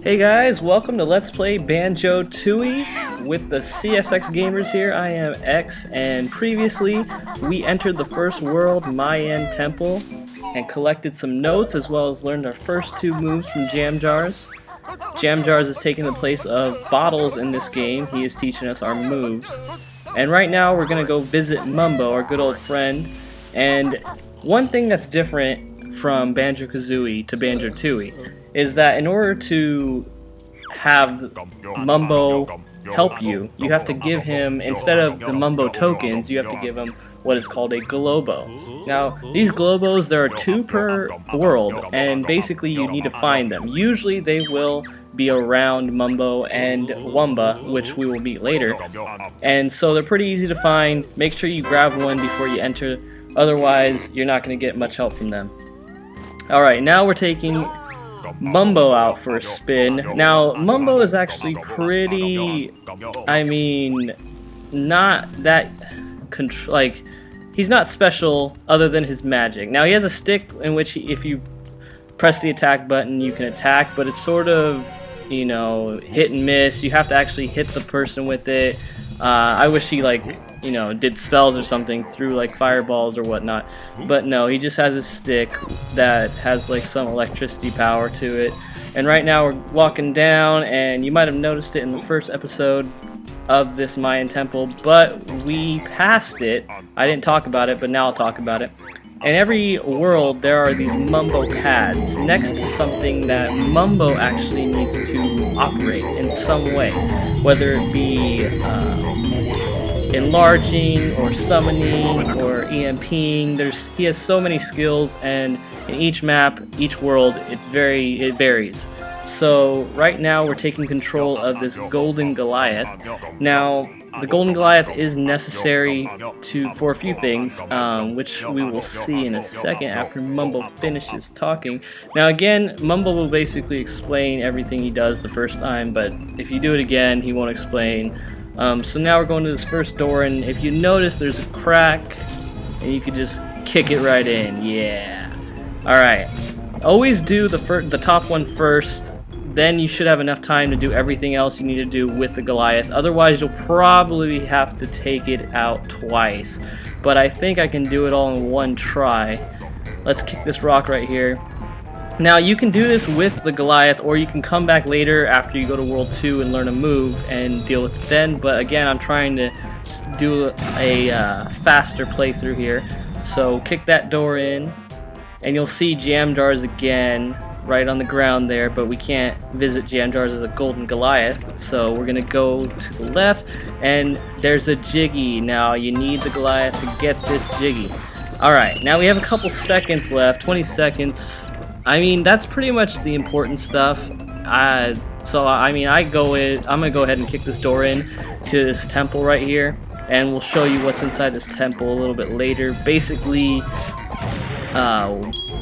Hey guys, welcome to Let's Play Banjo Tooie with the CSX gamers here. I am X, and previously we entered the first world, Mayan Temple, and collected some notes as well as learned our first two moves from Jam Jars. Jam Jars is taking the place of Bottles in this game. He is teaching us our moves. And right now we're going to go visit Mumbo, our good old friend. And one thing that's different from Banjo-Kazooie to Banjo Tooie is that in order to have Mumbo help you, you have to give him, instead of the Mumbo tokens, you have to give him what is called a Globo. Now, these Globos, there are 2 per world, and basically you need to find them. Usually they will be around Mumbo and Wumba, which we will meet later. And so they're pretty easy to find. Make sure you grab one before you enter, otherwise you're not going to get much help from them. Alright, now we're taking Mumbo out for a spin. Now, Mumbo is actually pretty, not that, he's not special other than his magic. Now, he has a stick in which if you press the attack button, you can attack, but it's sort of, you know, hit and miss. You have to actually hit the person with it. I wish he, did spells or something through fireballs or whatnot, but no, he just has a stick that has some electricity power to it. And right now we're walking down, and you might have noticed it in the first episode of this Mayan temple, but we passed it. I didn't talk about it, but now I'll talk about it. In every world there are these Mumbo pads next to something that Mumbo actually needs to operate in some way, whether it be enlarging or summoning or EMPing. He has so many skills, and in each map, each world, it varies. So right now we're taking control of this Golden Goliath. Now, the Golden Goliath is necessary for a few things, which we will see in a second after Mumbo finishes talking. Now again, Mumbo will basically explain everything he does the first time, but if you do it again, he won't explain. So now we're going to this first door, and if you notice, there's a crack, and you can just kick it right in. Yeah. Alright. Always do the top one first, then you should have enough time to do everything else you need to do with the Goliath. Otherwise, you'll probably have to take it out twice. But I think I can do it all in one try. Let's kick this rock right here. Now, you can do this with the Goliath, or you can come back later after you go to World 2 and learn a move and deal with it then. But again, I'm trying to do a faster playthrough here. So kick that door in, and you'll see Jam Jars again right on the ground there, but we can't visit Jam Jars as a Golden Goliath, so we're gonna go to the left, and there's a Jiggy. Now you need the Goliath to get this Jiggy. Alright, now we have a couple seconds left, 20 seconds. That's pretty much the important stuff. I'm gonna go ahead and kick this door in to this temple right here, and we'll show you what's inside this temple a little bit later. Basically,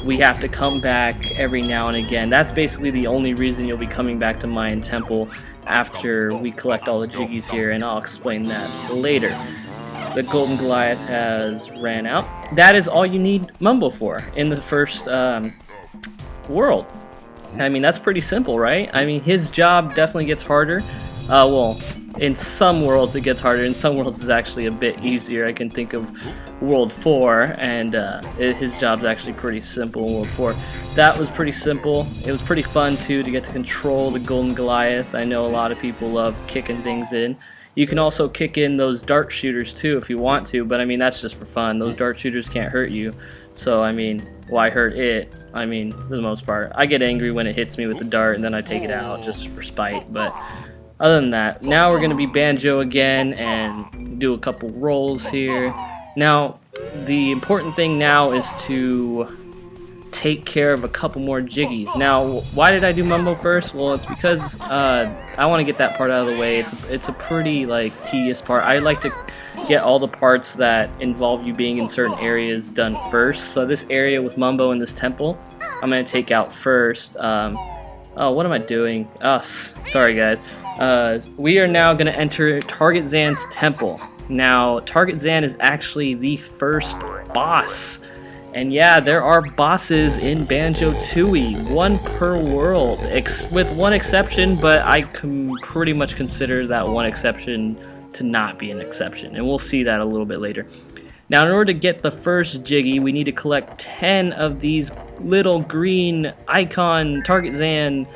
we have to come back every now and again. That's basically the only reason you'll be coming back to Mayan Temple after we collect all the Jiggies here, and I'll explain that later. The Golden Goliath has ran out. That is all you need Mumbo for in the first world. That's pretty simple, right? His job definitely gets harder. Well, in some worlds it gets harder. In some worlds it's actually a bit easier. I can think of World 4, and his job's actually pretty simple in World 4. That was pretty simple. It was pretty fun too to get to control the Golden Goliath. I know a lot of people love kicking things in. You can also kick in those dart shooters too if you want to, but that's just for fun. Those dart shooters can't hurt you. So why hurt it? For the most part. I get angry when it hits me with the dart, and then I take it out just for spite, but other than that, now we're going to be Banjo again and do a couple rolls here. Now, the important thing now is to take care of a couple more Jiggies. Now, why did I do Mumbo first? Well, it's because I want to get that part out of the way. It's a pretty tedious part. I like to get all the parts that involve you being in certain areas done first. So this area with Mumbo in this temple, I'm going to take out first. Oh, what am I doing? Oh, sorry guys. We are now going to enter Target Zan's temple. Now, Target Zan is actually the first boss, And yeah, there are bosses in Banjo Tooie, one per world, with one exception, but I can pretty much consider that one exception to not be an exception, and we'll see that a little bit later. Now, in order to get the first Jiggy, we need to collect 10 of these little green icon Target Zan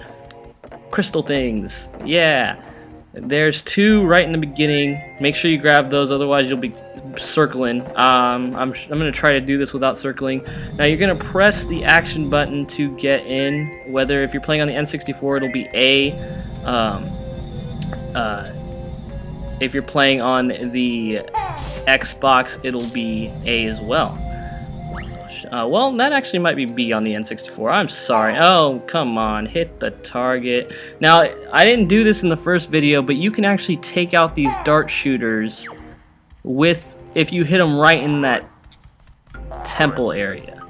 crystal things. Yeah, there's 2 right in the beginning. Make sure you grab those, otherwise you'll be circling. I'm gonna try to do this without circling. Now you're gonna press the action button to get in. Whether if you're playing on the N64, it'll be A. If you're playing on the Xbox, it'll be A as well. Well, that actually might be B on the N64. I'm sorry. Oh, come on. Hit the target. Now, I didn't do this in the first video, but you can actually take out these dart shooters if you hit them right in that temple area.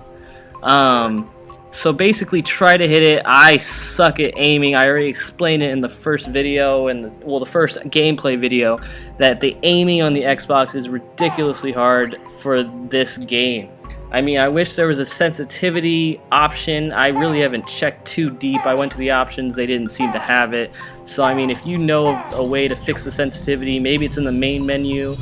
So basically try to hit it. I suck at aiming. I already explained it in the first video, and the first gameplay video, that the aiming on the Xbox is ridiculously hard for this game. I mean, I wish there was a sensitivity option. I really haven't checked too deep. I went to the options, they didn't seem to have it. So I mean, if you know of a way to fix the sensitivity, maybe it's in the main menu,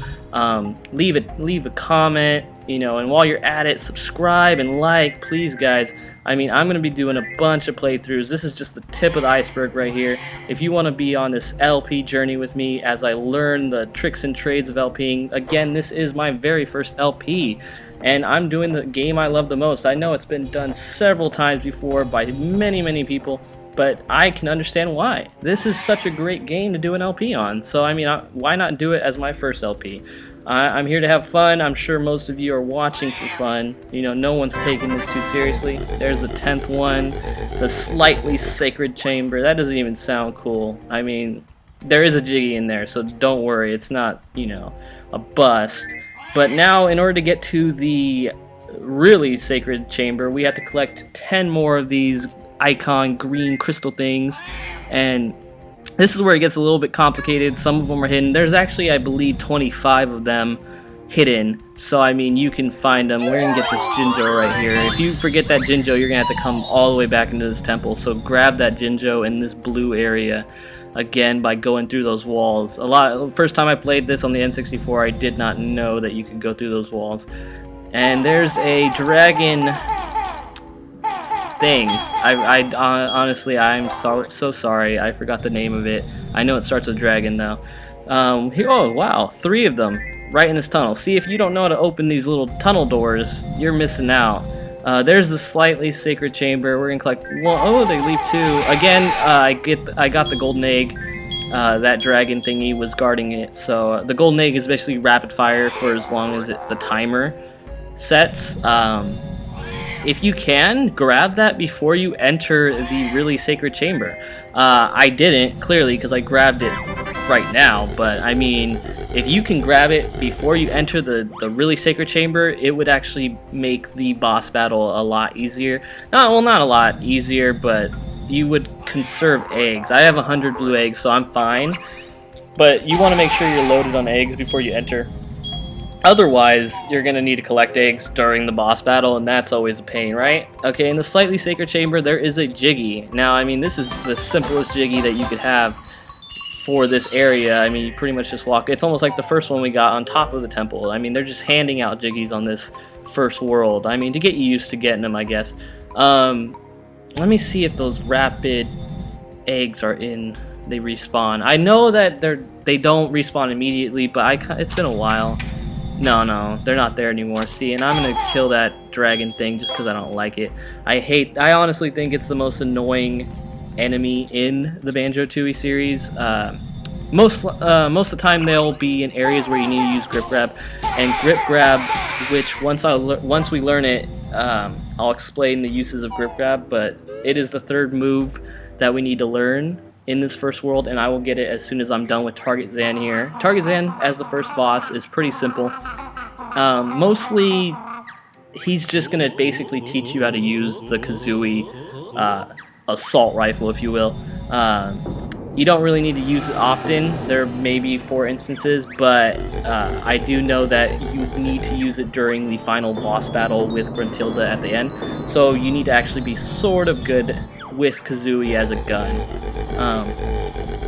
leave a comment, you know, and while you're at it, subscribe and like, please guys. I mean, I'm going to be doing a bunch of playthroughs. This is just the tip of the iceberg right here. If you want to be on this LP journey with me as I learn the tricks and trades of LPing, again, this is my very first LP, and I'm doing the game I love the most. I know it's been done several times before by many people, but I can understand why. This is such a great game to do an LP on, so I mean, why not do it as my first LP? I'm here to have fun. I'm sure most of you are watching for fun. You know, no one's taking this too seriously. There's the 10th one, the slightly sacred chamber. That doesn't even sound cool. I mean, there is a Jiggy in there, so don't worry. It's not, you know, a bust. But now, in order to get to the really sacred chamber, we have to collect 10 more of these icon green crystal things, and this is where it gets a little bit complicated. Some of them are hidden. There's actually, I believe, 25 of them hidden. So, I mean, you can find them. We're going to get this Jinjo right here. If you forget that Jinjo, you're going to have to come all the way back into this temple. So grab that Jinjo in this blue area, again, by going through those walls. First time I played this on the N64, I did not know that you could go through those walls. And there's a dragon thing. Honestly, I'm so sorry. I forgot the name of it. I know it starts with dragon though. Oh wow, 3 of them right in this tunnel. See, if you don't know how to open these little tunnel doors, you're missing out. There's the slightly sacred chamber. We're gonna collect. Well, oh, they leave 2 again. I got the golden egg. That dragon thingy was guarding it. So the golden egg is basically rapid fire for as long as the timer sets. If you can, grab that before you enter the really sacred chamber. I didn't, clearly, because I grabbed it right now, but I mean, if you can grab it before you enter the really sacred chamber, it would actually make the boss battle a lot easier. Well, not a lot easier, but you would conserve eggs. I have 100 blue eggs, so I'm fine, but you want to make sure you're loaded on eggs before you enter. Otherwise, you're going to need to collect eggs during the boss battle, and that's always a pain, right? Okay, in the slightly sacred chamber, there is a Jiggy. Now, I mean, this is the simplest Jiggy that you could have for this area. I mean, you pretty much just walk. It's almost like the first one we got on top of the temple. I mean, they're just handing out Jiggies on this first world. I mean, to get you used to getting them, I guess. Let me see if those rapid eggs are in. They respawn. I know that they don't respawn immediately, but it's been a while. No, they're not there anymore. See, and I'm gonna kill that dragon thing just because I don't like it. I honestly think it's the most annoying enemy in the Banjo Tooie series. Most of the time they'll be in areas where you need to use grip grab, and grip grab, which once we learn it, I'll explain the uses of grip grab. But it is the 3rd move that we need to learn in this first world, and I will get it as soon as I'm done with Target Zan here. Target Zan as the first boss is pretty simple. Mostly, he's just gonna basically teach you how to use the Kazooie assault rifle, if you will. You don't really need to use it often. There may be 4 instances, but I do know that you need to use it during the final boss battle with Gruntilda at the end. So you need to actually be sort of good with Kazooie as a gun.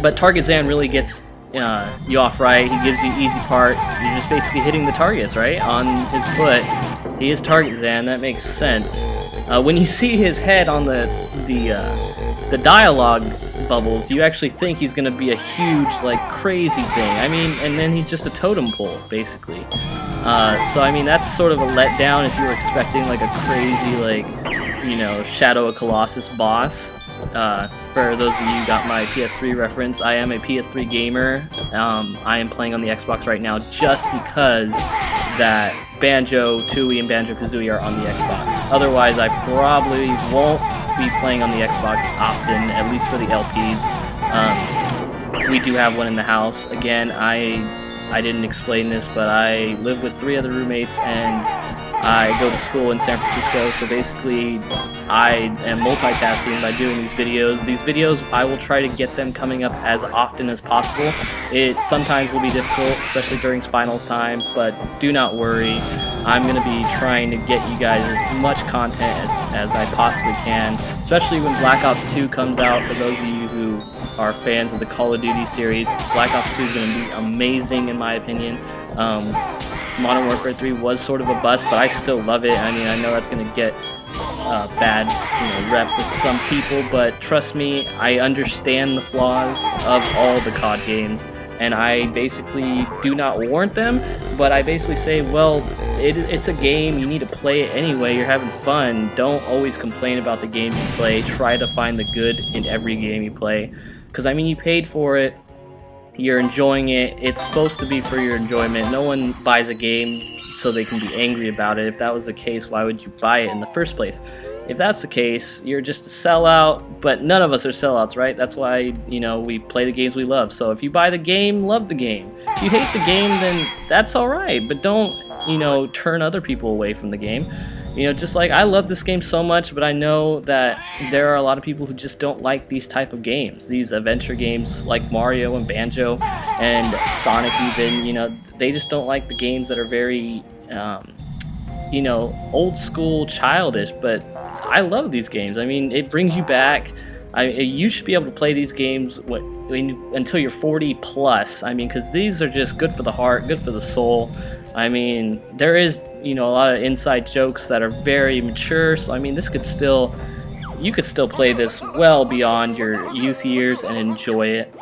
But Target Zan really gets you off right. He gives you easy part. You're just basically hitting the targets, right, on his foot. He is Target Zan. That makes sense. When you see his head on the dialogue bubbles, you actually think he's gonna be a huge, like, crazy thing. I mean, and then he's just a totem pole, basically. So I mean, that's sort of a letdown if you were expecting like a crazy, like, you know, Shadow of Colossus boss. For those of you who got my PS3 reference, I am a PS3 gamer. I am playing on the Xbox right now just because that Banjo Tooie and Banjo Kazooie are on the Xbox. Otherwise, I probably won't be playing on the Xbox often, at least for the LPs. We do have one in the house. Again, I didn't explain this, but I live with 3 other roommates, and I go to school in San Francisco, so basically I am multitasking by doing these videos. These videos, I will try to get them coming up as often as possible. It sometimes will be difficult, especially during finals time, but do not worry. I'm going to be trying to get you guys as much content as I possibly can, especially when Black Ops 2 comes out. For those of you who are fans of the Call of Duty series, Black Ops 2 is going to be amazing in my opinion. Modern Warfare 3 was sort of a bust, but I still love it. I mean, I know that's going to get bad, rep with some people, but trust me, I understand the flaws of all the COD games, and I basically do not warrant them, but I basically say, well, it's a game, you need to play it anyway, you're having fun, don't always complain about the games you play, try to find the good in every game you play, because I mean, you paid for it, you're enjoying it, it's supposed to be for your enjoyment. No one buys a game so they can be angry about it. If that was the case, why would you buy it in the first place? If that's the case, you're just a sellout, but none of us are sellouts, right? That's why, we play the games we love. So if you buy the game, love the game. If you hate the game, then that's alright, but don't, turn other people away from the game. Just like I love this game so much, but I know that there are a lot of people who just don't like these type of games, these adventure games like Mario and Banjo and Sonic even, they just don't like the games that are very, old school, childish, but I love these games. I mean, it brings you back. You should be able to play these games until you're 40 plus. I mean, because these are just good for the heart, good for the soul. I mean, there is, a lot of inside jokes that are very mature, so I mean, you could still play this well beyond your youth years and enjoy it.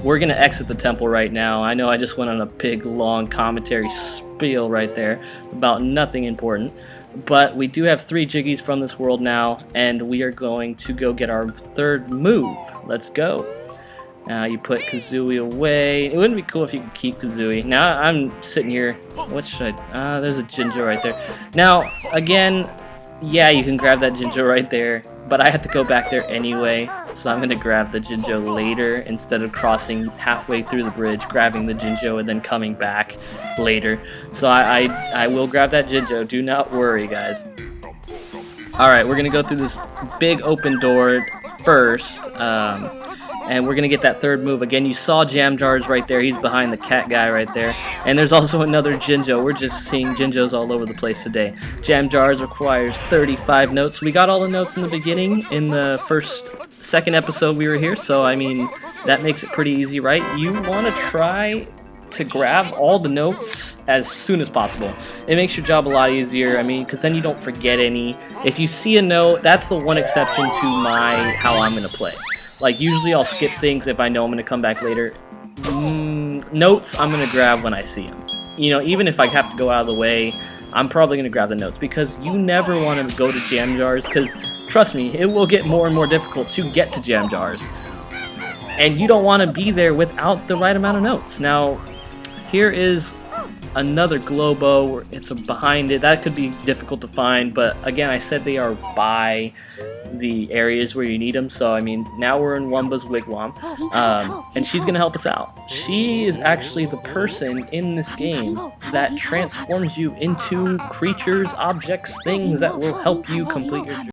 We're gonna exit the temple right now. I know I just went on a big, long commentary spiel right there about nothing important, but we do have 3 Jiggies from this world now, and we are going to go get our 3rd move. Let's go. You put Kazooie away. It wouldn't be cool if you could keep Kazooie. Now I'm sitting here. What should I... there's a Jinjo right there. Now, again, yeah, you can grab that Jinjo right there, but I have to go back there anyway, so I'm going to grab the Jinjo later instead of crossing halfway through the bridge, grabbing the Jinjo, and then coming back later. So I will grab that Jinjo. Do not worry, guys. Alright, we're going to go through this big open door first. And we're going to get that 3rd move. Again, you saw Jam Jars right there. He's behind the cat guy right there. And there's also another Jinjo. We're just seeing Jinjos all over the place today. Jam Jars requires 35 notes. We got all the notes in the beginning in the second episode we were here. So, I mean, that makes it pretty easy, right? You want to try to grab all the notes as soon as possible. It makes your job a lot easier, I mean, because then you don't forget any. If you see a note, that's the one exception to how I'm going to play. Like, usually I'll skip things if I know I'm going to come back later. Notes, I'm going to grab when I see them. Even if I have to go out of the way, I'm probably going to grab the notes, because you never want to go to Jam Jars, because, trust me, it will get more and more difficult to get to Jam Jars. And you don't want to be there without the right amount of notes. Now, here is another Globo. It's behind it. That could be difficult to find, but again, I said they are by the areas where you need them. So I mean, now we're in Wumba's wigwam, and she's gonna help us out. She is actually the person in this game that transforms you into creatures, objects, things that will help you complete your journey.